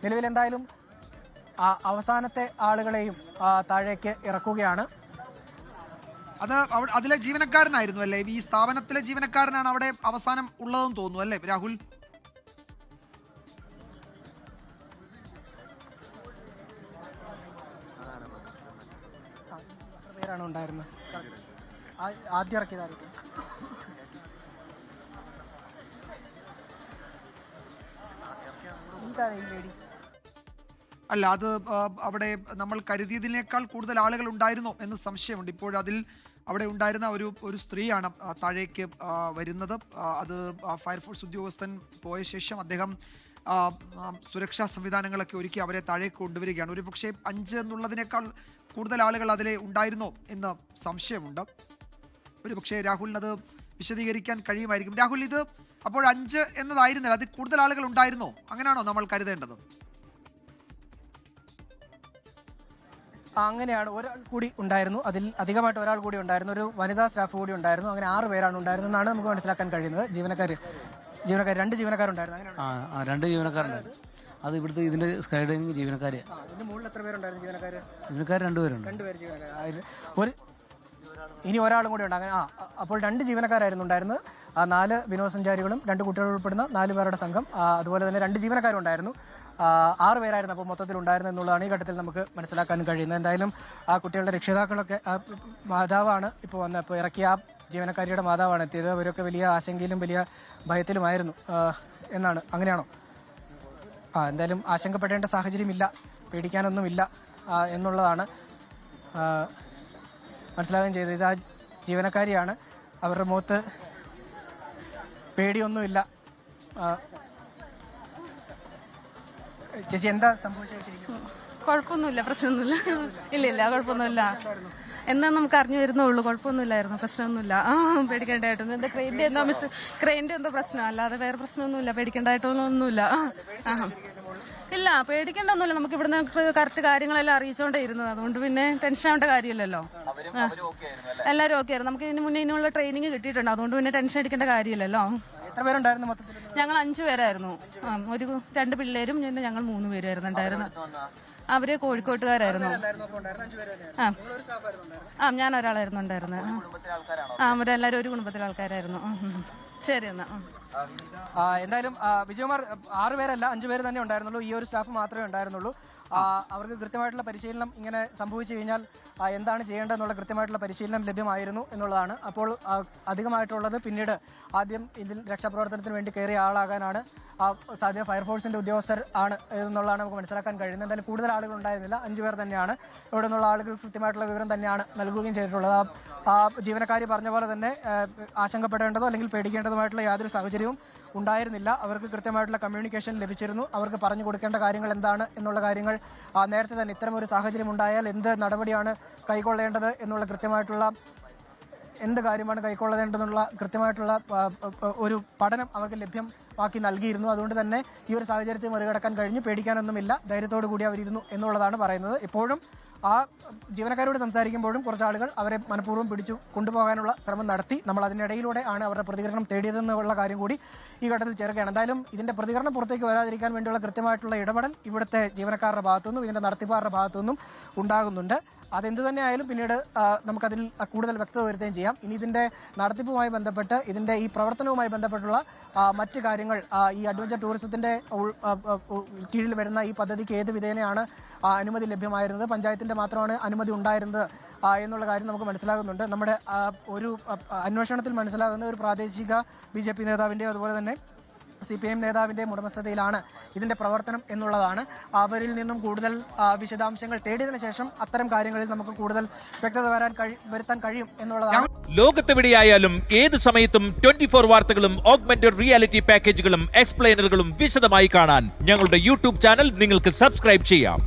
നിലവിൽ എന്തായാലും അവസാനത്തെ ആളുകളെയും താഴേക്ക് ഇറക്കുകയാണ്. അത് അതിലെ ജീവനക്കാരനായിരുന്നു അല്ലേ? ഈ സ്ഥാപനത്തിലെ ജീവനക്കാരനാണ് അവിടെ അവസാനം ഉള്ളതെന്ന് തോന്നുന്നു അല്ലേ രാഹുൽ? പേരാണ് ഉണ്ടായിരുന്നത് ആദ്യം ഇറക്കിയതായിരിക്കും. അല്ല, അത് അവിടെ നമ്മൾ കരുതിയതിനേക്കാൾ കൂടുതൽ ആളുകൾ ഉണ്ടായിരുന്നോ എന്ന് സംശയമുണ്ട്. ഇപ്പോഴതിൽ അവിടെ ഉണ്ടായിരുന്ന ഒരു സ്ത്രീയാണ് താഴേക്ക് വരുന്നത്. അത് ഫയർഫോഴ്സ് ഉദ്യോഗസ്ഥൻ പോയ ശേഷം അദ്ദേഹം സുരക്ഷാ സംവിധാനങ്ങളൊക്കെ ഒരുക്കി അവരെ താഴേക്ക് കൊണ്ടുവരികയാണ്. ഒരു പക്ഷേ 5 എന്നുള്ളതിനേക്കാൾ കൂടുതൽ ആളുകൾ അതിലെ ഉണ്ടായിരുന്നോ എന്ന് സംശയമുണ്ട്. ഒരു പക്ഷേ രാഹുലിനത് വിശദീകരിക്കാൻ കഴിയുമായിരിക്കും. രാഹുൽ, ഇത് അപ്പോൾ 5 എന്നതായിരുന്നില്ല, അത് കൂടുതൽ ആളുകൾ ഉണ്ടായിരുന്നോ? അങ്ങനെയാണോ നമ്മൾ കരുതേണ്ടത്? അങ്ങനെയാണ്. ഒരാൾ കൂടി ഉണ്ടായിരുന്നു, അതിൽ അധികമായിട്ട് ഒരാൾ കൂടി ഉണ്ടായിരുന്നു, ഒരു വനിതാ സ്റ്റാഫ് കൂടി ഉണ്ടായിരുന്നു. അങ്ങനെ 6 പേരാണ് ഉണ്ടായിരുന്നതെന്നാണ് നമുക്ക് മനസ്സിലാക്കാൻ കഴിയുന്നത്. ജീവനക്കാർ 2 ജീവനക്കാരുണ്ടായിരുന്നു. അങ്ങനെയാണ് 2 ജീവനക്കാരുണ്ടായിരുന്നു. അത് ഇവിടുത്തെ ഇതിന്റെ സ്കൈഡൈവിംഗ് ജീവനക്കാർ. ഇതിന്റെ മുകളിൽ എത്ര പേരുണ്ടായിരുന്നു ജീവനക്കാർ? 2 പേരുണ്ട്. 2 പേര് ജീവനക്കാർ. ഇനി ഒരാളും കൂടി ഉണ്ട്. അങ്ങനെ അപ്പോൾ 2 ജീവനക്കാരായിരുന്നു ഉണ്ടായിരുന്നത്. 4 വിനോദസഞ്ചാരികളും 2 കുട്ടികൾ ഉൾപ്പെടുന്ന 4 പേരുടെ സംഘം, അതുപോലെ തന്നെ 2 ജീവനക്കാരും ഉണ്ടായിരുന്നു. 6 പേരായിരുന്നു അപ്പോൾ മൊത്തത്തിൽ ഉണ്ടായിരുന്നു എന്നുള്ളതാണ് ഈ ഘട്ടത്തിൽ നമുക്ക് മനസ്സിലാക്കാൻ കഴിയുന്നത്. എന്തായാലും ആ കുട്ടികളുടെ രക്ഷിതാക്കളൊക്കെ, മാതാവാണ് ഇപ്പോൾ വന്നത്, ഇപ്പോൾ ഇറക്കിയ ആ ജീവനക്കാരിയുടെ മാതാവാണ് എത്തിയത്. അവരൊക്കെ വലിയ ആശങ്കയിലും വലിയ ഭയത്തിലുമായിരുന്നു എന്നാണ്. അങ്ങനെയാണോ? എന്തായാലും ആശങ്കപ്പെടേണ്ട സാഹചര്യമില്ല, പേടിക്കാനൊന്നുമില്ല എന്നുള്ളതാണ് മനസ്സിലാവുകയും ചെയ്തത്. ഇത് ആ ജീവനക്കാരിയാണ്, അവരുടെ മുഖത്ത് പേടിയൊന്നുമില്ല. ചേച്ചി, എന്താ സംഭവിച്ചത്? കുഴപ്പമൊന്നുമില്ല, പ്രശ്നമൊന്നുമില്ല. ഇല്ല, കുഴപ്പമൊന്നുമില്ല. എന്നാ നമുക്ക് അറിഞ്ഞു വരുന്നുള്ളൂ. കുഴപ്പമൊന്നുമില്ലായിരുന്നു, പ്രശ്നമൊന്നുമില്ല. പേടിക്കേണ്ടതായിട്ടൊന്നും. എന്താ ക്രെയിൻ്റെ എന്തോ പ്രശ്നം, അല്ലാതെ വേറെ പ്രശ്നമൊന്നുമില്ല. പേടിക്കേണ്ടതായിട്ടൊന്നുമില്ല. ഇല്ല, പേടിക്കേണ്ടൊന്നുമില്ല. നമുക്ക് ഇവിടുന്ന് കറക്റ്റ് കാര്യങ്ങളെല്ലാം അറിയിച്ചോണ്ടേ ഇരുന്നത്. അതുകൊണ്ട് പിന്നെ ടെൻഷൻ ആവേണ്ട കാര്യമില്ലല്ലോ. എല്ലാവരും ഓക്കെ ആയിരുന്നു. നമുക്ക് ഇതിന് മുന്നേ ഇതിനുള്ള ട്രെയിനിങ് കിട്ടിയിട്ടുണ്ട്. അതുകൊണ്ട് പിന്നെ ടെൻഷൻ അടിക്കേണ്ട കാര്യമില്ലല്ലോ. എത്ര പേരുണ്ടായിരുന്നു മൊത്തത്തിൽ? ഞങ്ങൾ 5 പേരായിരുന്നു. ഒരു 2 പിള്ളേരും ഞങ്ങൾ 3 പേരായിരുന്നു ഉണ്ടായിരുന്നു. അവര് കോഴിക്കോട്ടുകാരായിരുന്നു. ഞാൻ ഒരാളായിരുന്നു ഉണ്ടായിരുന്നത്. അവരെല്ലാരും ഒരു കുടുംബത്തിലെ ആൾക്കാരായിരുന്നു. ശരി എന്നാ. എന്തായാലും വിജയകുമാർ, 6 പേരല്ല 5 പേര് തന്നെ ഉണ്ടായിരുന്നുള്ളൂ. ഈ ഒരു സ്റ്റാഫ് മാത്രമേ ഉണ്ടായിരുന്നുള്ളൂ. അവർക്ക് കൃത്യമായിട്ടുള്ള പരിശീലനം, ഇങ്ങനെ സംഭവിച്ചു കഴിഞ്ഞാൽ എന്താണ് ചെയ്യേണ്ടതെന്നുള്ള കൃത്യമായിട്ടുള്ള പരിശീലനം ലഭ്യമായിരുന്നു എന്നുള്ളതാണ്. അപ്പോൾ അധികമായിട്ടുള്ളത് പിന്നീട് ആദ്യം ഇതിൽ രക്ഷാപ്രവർത്തനത്തിന് വേണ്ടി കയറിയ ആളാകാനാണ് സാധ്യത. ഫയർഫോഴ്സിന്റെ ഉദ്യോഗസ്ഥർ ആണ് എന്നുള്ളതാണ് നമുക്ക് മനസ്സിലാക്കാൻ കഴിയുന്നത്. എന്തായാലും കൂടുതൽ ആളുകൾ ഉണ്ടായിരുന്നില്ല, 5 പേർ തന്നെയാണ്. ഇവിടെ നിന്നുള്ള ആളുകൾ കൃത്യമായിട്ടുള്ള വിവരം തന്നെയാണ് നൽകുകയും ചെയ്തിട്ടുള്ളത്. ആ ജീവനക്കാരി പറഞ്ഞ പോലെ തന്നെ ആശങ്കപ്പെടേണ്ടതോ അല്ലെങ്കിൽ പേടിക്കേണ്ടതുമായിട്ടുള്ള യാതൊരു സാഹചര്യവും ഉണ്ടായിരുന്നില്ല. അവർക്ക് കൃത്യമായിട്ടുള്ള കമ്മ്യൂണിക്കേഷൻ ലഭിച്ചിരുന്നു. അവർക്ക് പറഞ്ഞു കൊടുക്കേണ്ട കാര്യങ്ങൾ എന്താണ് എന്നുള്ള കാര്യങ്ങൾ നേരത്തെ തന്നെ ഇത്തരമൊരു സാഹചര്യം ഉണ്ടായാൽ എന്ത് നടപടിയാണ് കൈക്കൊള്ളേണ്ടത് എന്നുള്ള കൃത്യമായിട്ടുള്ള എന്ത് കാര്യമാണ് കൈക്കൊള്ളേണ്ടതെന്നുള്ള കൃത്യമായിട്ടുള്ള ഒരു പഠനം അവർക്ക് ലഭ്യമാക്കി നൽകിയിരുന്നു. അതുകൊണ്ട് തന്നെ ഈ ഒരു സാഹചര്യത്തെ മറികടക്കാൻ കഴിഞ്ഞു. പേടിക്കാനൊന്നുമില്ല, ധൈര്യത്തോടു കൂടി അവരിരുന്നു എന്നുള്ളതാണ് പറയുന്നത്. ഇപ്പോഴും ആ ജീവനക്കാരോട് സംസാരിക്കുമ്പോഴും കുറച്ച് ആളുകൾ അവരെ മനഃപൂർവ്വം പിടിച്ചു കൊണ്ടുപോകാനുള്ള ശ്രമം നടത്തി. നമ്മൾ അതിനിടയിലൂടെ ആണ് അവരുടെ പ്രതികരണം തേടിയതെന്നുള്ള കാര്യം കൂടി ഈ ഘട്ടത്തിൽ ചേർക്കുകയാണ്. എന്തായാലും ഇതിന്റെ പ്രതികരണം പുറത്തേക്ക് വരാതിരിക്കാൻ വേണ്ടിയുള്ള കൃത്യമായിട്ടുള്ള ഇടപെടൽ ഇവിടുത്തെ ജീവനക്കാരുടെ ഭാഗത്തുനിന്നും ഇതിന്റെ നടത്തിപ്പാറുടെ ഭാഗത്തുനിന്നും ഉണ്ടാകുന്നുണ്ട്. അതെന്ത് തന്നെ ആയാലും പിന്നീട് നമുക്കതിൽ കൂടുതൽ വ്യക്തത വരുത്തുകയും ചെയ്യാം. ഇനി ഇതിന്റെ നടത്തിപ്പുമായി ബന്ധപ്പെട്ട്, ഇതിന്റെ ഈ പ്രവർത്തനവുമായി ബന്ധപ്പെട്ടുള്ള മറ്റ് കാര്യങ്ങൾ, ഈ അഡ്വഞ്ചർ ടൂറിസത്തിന്റെ കീഴിൽ വരുന്ന ഈ പദ്ധതിക്ക് ഏത് വിധേനയാണ് അനുമതി ലഭ്യമായിരുന്നത്, പഞ്ചായത്തിന്റെ മാത്രമാണ് അനുമതി ഉണ്ടായിരുന്നത് എന്നുള്ള കാര്യം നമുക്ക് മനസ്സിലാകുന്നുണ്ട്. നമ്മുടെ ഒരു അന്വേഷണത്തിൽ മനസ്സിലാകുന്ന ഒരു പ്രാദേശിക BJP നേതാവിന്റെ അതുപോലെ തന്നെ CPIM നേതാവിന്റെ ഉടമസ്ഥതയിലാണ് ഇതിന്റെ പ്രവർത്തനം എന്നുള്ളതാണ്. അവരിൽ നിന്നും കൂടുതൽ വിശദാംശങ്ങൾ തേടിയതിനു ശേഷം അത്തരം കാര്യങ്ങളിൽ നമുക്ക് കൂടുതൽ വ്യക്തത വരുത്താൻ കഴിയും എന്നുള്ളതാണ്. ലോകത്തെവിടെയായാലും ഏത് സമയത്തും 24 വാർത്തകളും ഓഗ്മെന്റഡ് റിയാലിറ്റി പാക്കേജുകളും എക്സ്പ്ലെയിനറുകളും വിശദമായി കാണാൻ ഞങ്ങളുടെ YouTube ചാനൽ നിങ്ങൾക്ക് സബ്സ്ക്രൈബ് ചെയ്യാം.